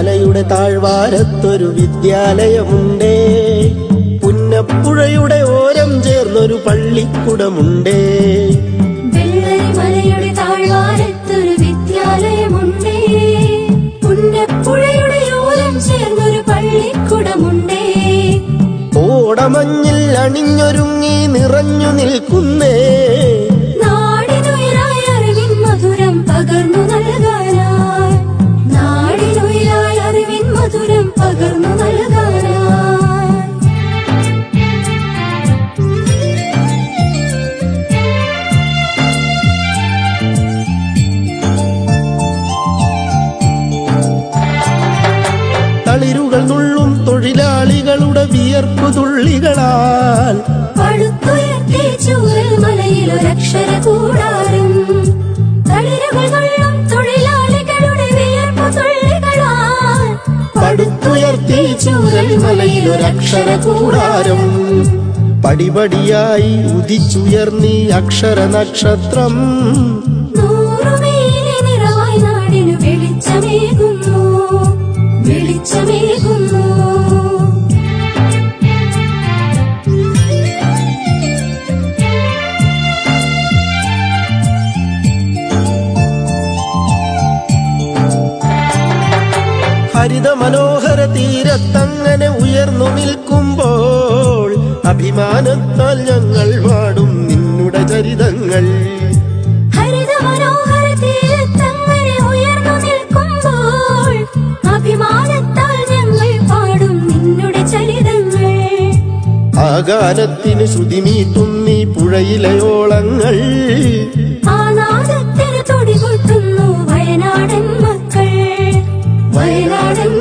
മലയുടെ താഴ്വാരത്തൊരു വിദ്യാലയമുണ്ടേ. പുന്നപ്പുഴയുടെ ഓരം ചേർന്നൊരു പള്ളിക്കുടമുണ്ടേ. മലയുടെ താഴ്വാരത്തൊരു വിദ്യാലയമുണ്ടേ. പുന്നപ്പുഴയുടെ ഓരം ചേർന്നൊരു പള്ളിക്കുടമുണ്ടേ. ഓടമഞ്ഞിൽ അണിഞ്ഞൊരുങ്ങി നിറഞ്ഞു നിൽക്കുന്നേ. നാടിനുയരായ അറിവിൻ മധുരം പകർന്നു നൽകാനായി. നാടിനുയരായ അറിവിൻ മധുരം പകർന്നു നൽകാനായി. തളിരുകൾ നുള്ളും തൊഴിലാളികളുടെ വിയർപ്പു തുള്ളികളാൽ പടുത്തുയർത്തി ചൂരൽമലയിലൊരക്ഷര കൂടാരം. തളിരുകൾ നുള്ളും തൊഴിലാളികളുടെ വിയർപ്പു തുള്ളികളാൽ പടുത്തുയർത്തി ചൂരൽമലയിലൊരക്ഷര കൂടാരം. പടിപടിയായി ഉദിച്ചുയർന്നീ അക്ഷര നക്ഷത്രം. നൂറുമേനി നിറവായി നാടിനു വെളിച്ചമേകുന്നു, വെളിച്ചമേകുന്നു. ഹരിത മനോഹര തീരത്തങ്ങനെ ഉയർന്നു നിൽക്കുമ്പോൾ അഭിമാനത്താൽ ഞങ്ങൾ പാടും നിന്നുടെ ചരിതങ്ങൾ. ഹരിത മനോഹര തീരത്തങ്ങനെ ഉയർന്നു നിൽക്കുമ്പോൾ അഭിമാനത്താൽ ഞങ്ങൾ പാടും നിന്നുടെ ചരിതങ്ങൾ. ആ ഗാനത്തിന് ശ്രുതിമീട്ടും നീ പുഴയിലെ ഓളങ്ങൾ. ആ നാദത്തിന് തുടികൊട്ടുന്നു വയനാടൻ മക്കൾ, വയനാടൻ